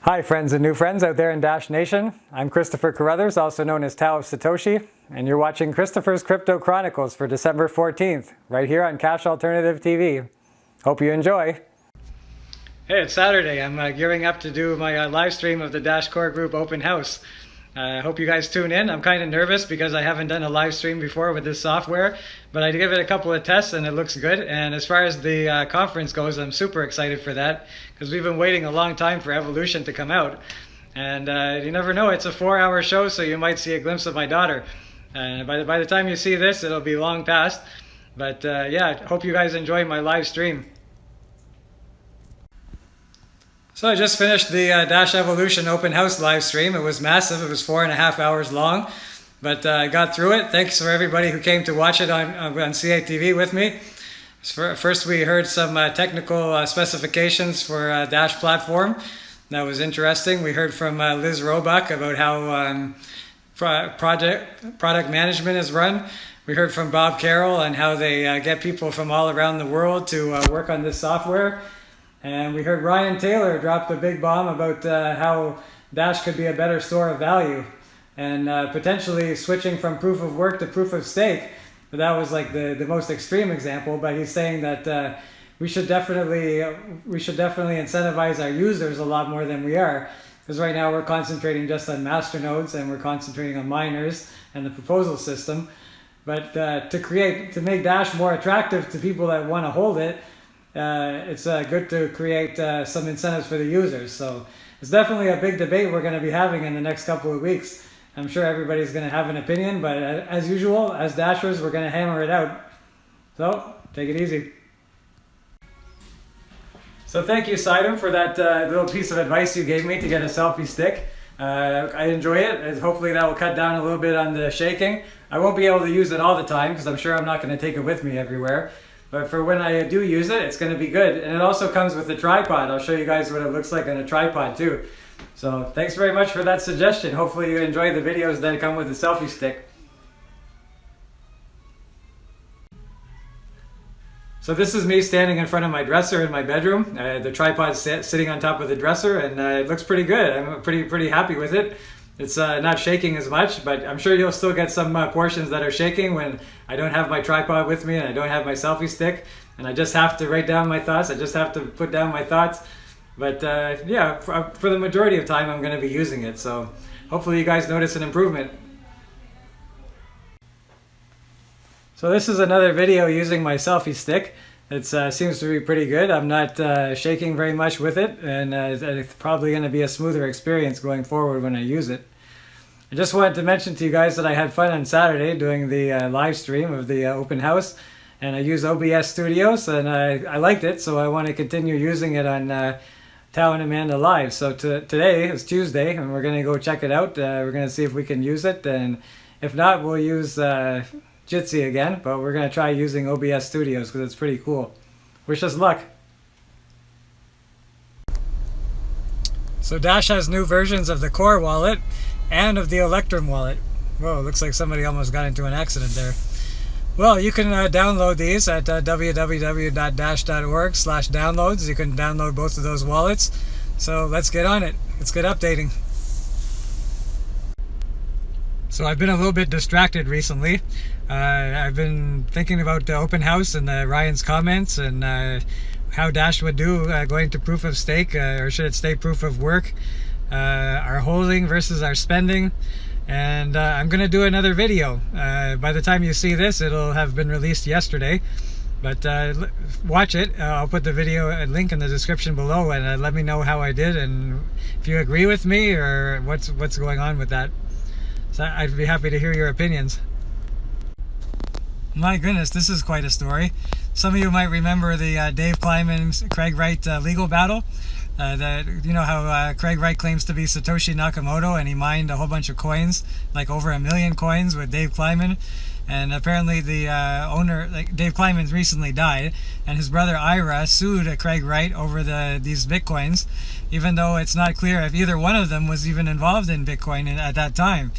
Hi friends and new friends out there in Dash Nation. I'm Christopher Carruthers, also known as Tao of Satoshi, and you're watching Christopher's Crypto Chronicles for December 14th, right here on Cash Alternative TV. Hope you enjoy. Hey, it's Saturday. I'm gearing up to do my live stream of the Dash Core Group open house. I hope you guys tune in. I'm kind of nervous because I haven't done a live stream before with this software, but I give it a couple of tests and it looks good. And as far as the conference goes, I'm super excited for that because we've been waiting a long time for Evolution to come out. And you never know, it's a 4-hour show, so you might see a glimpse of my daughter. By the time you see this, it'll be long past. But yeah, hope you guys enjoy my live stream. So I just finished the Dash Evolution open house live stream. It was massive. It was 4.5 hours long, but I got through it. Thanks for everybody who came to watch it on CATV with me. First, we heard some technical specifications for Dash platform. That was interesting. We heard from Liz Roebuck about how product management is run. We heard from Bob Carroll on how they get people from all around the world to work on this software. And we heard Ryan Taylor drop the big bomb about how Dash could be a better store of value and potentially switching from proof of work to proof of stake. But that was like the most extreme example, but he's saying that we should definitely incentivize our users a lot more than we are. Because right now we're concentrating just on masternodes and we're concentrating on miners and the proposal system. But to make Dash more attractive to people that want to hold it, it's good to create some incentives for the users. So it's definitely a big debate we're going to be having in the next couple of weeks. I'm sure everybody's going to have an opinion, but as usual, as Dashers, we're going to hammer it out. So take it easy. So thank you, Sidem, for that little piece of advice you gave me to get a selfie stick. I enjoy it, and hopefully that will cut down a little bit on the shaking. I won't be able to use it all the time because I'm sure I'm not going to take it with me everywhere. But for when I do use it, it's going to be good. And it also comes with a tripod. I'll show you guys what it looks like on a tripod too. So thanks very much for that suggestion. Hopefully you enjoy the videos that come with the selfie stick. So this is me standing in front of my dresser in my bedroom. The tripod's sitting on top of the dresser, and it looks pretty good. I'm pretty happy with it. It's not shaking as much, but I'm sure you'll still get some portions that are shaking when I don't have my tripod with me and I don't have my selfie stick, and I just have to write down my thoughts. I just have to put down my thoughts. But yeah, for the majority of time, I'm going to be using it. So hopefully you guys notice an improvement. So this is another video using my selfie stick. It seems to be pretty good. I'm not shaking very much with it, and it's probably going to be a smoother experience going forward when I use it. I just wanted to mention to you guys that I had fun on Saturday doing the live stream of the open house, and I used OBS Studios, and I liked it, so I want to continue using it on Tao and Amanda Live. So today is Tuesday, and we're going to go check it out. We're going to see if we can use it, and if not, we'll use Jitsi again, but we're going to try using OBS Studios because it's pretty cool. Wish us luck. So Dash has new versions of the Core wallet and of the Electrum wallet. Whoa, looks like somebody almost got into an accident there. Well, you can download these at www.dash.org/downloads. You can download both of those wallets. So let's get on it. Let's get updating. So I've been a little bit distracted recently. I've been thinking about the open house and Ryan's comments and how Dash would do going to proof of stake, or should it stay proof of work, our holding versus our spending. And I'm going to do another video. By the time you see this, it'll have been released yesterday. But watch it. I'll put the video link in the description below, and let me know how I did and if you agree with me or what's going on with that. So I'd be happy to hear your opinions. My goodness, this is quite a story. Some of you might remember the Dave Kleiman, Craig Wright legal battle. You know how Craig Wright claims to be Satoshi Nakamoto, and he mined a whole bunch of coins, like over 1 million coins with Dave Kleiman. And apparently the owner, like Dave Kleiman, recently died, and his brother Ira sued Craig Wright over these Bitcoins, even though it's not clear if either one of them was even involved in Bitcoin at that time.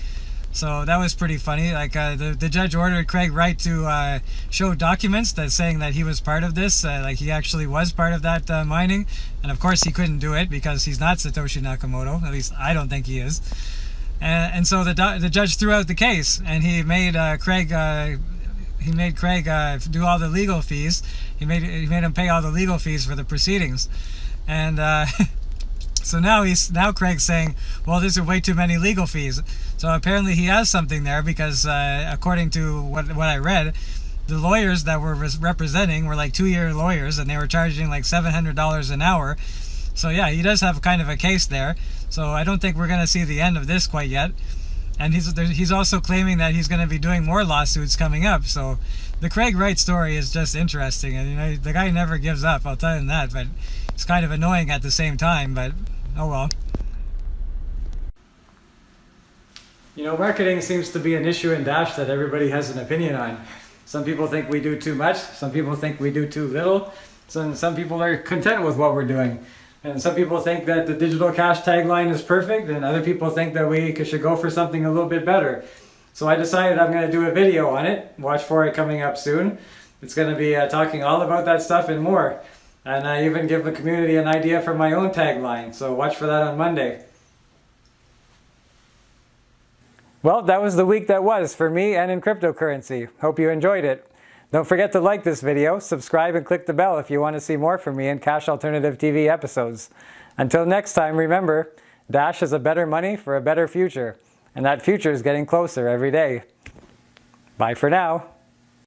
So that was pretty funny. Like the judge ordered Craig Wright to show documents that saying that he was part of this, like he actually was part of that mining. And of course he couldn't do it because he's not Satoshi Nakamoto. At least I don't think he is. And so the judge threw out the case, and he made Craig do all the legal fees. He made him pay all the legal fees for the proceedings, and so now Craig's saying, well, these are way too many legal fees. So apparently he has something there because according to what I read, the lawyers that were representing were like 2-year lawyers, and they were charging like $700 an hour. So yeah, he does have kind of a case there. So I don't think we're going to see the end of this quite yet. And he's also claiming that he's going to be doing more lawsuits coming up. So the Craig Wright story is just interesting. And, you know, the guy never gives up, I'll tell you that. But it's kind of annoying at the same time, but oh well. You know, marketing seems to be an issue in Dash that everybody has an opinion on. Some people think we do too much. Some people think we do too little. Some people are content with what we're doing. And some people think that the digital cash tagline is perfect, and other people think that we should go for something a little bit better. So I decided I'm going to do a video on it. Watch for it coming up soon. It's going to be talking all about that stuff and more. And I even give the community an idea for my own tagline. So watch for that on Monday. Well, that was the week that was for me and in cryptocurrency. Hope you enjoyed it. Don't forget to like this video, subscribe, and click the bell if you want to see more from me in Cash Alternative TV episodes. Until next time, remember, Dash is a better money for a better future, and that future is getting closer every day. Bye for now.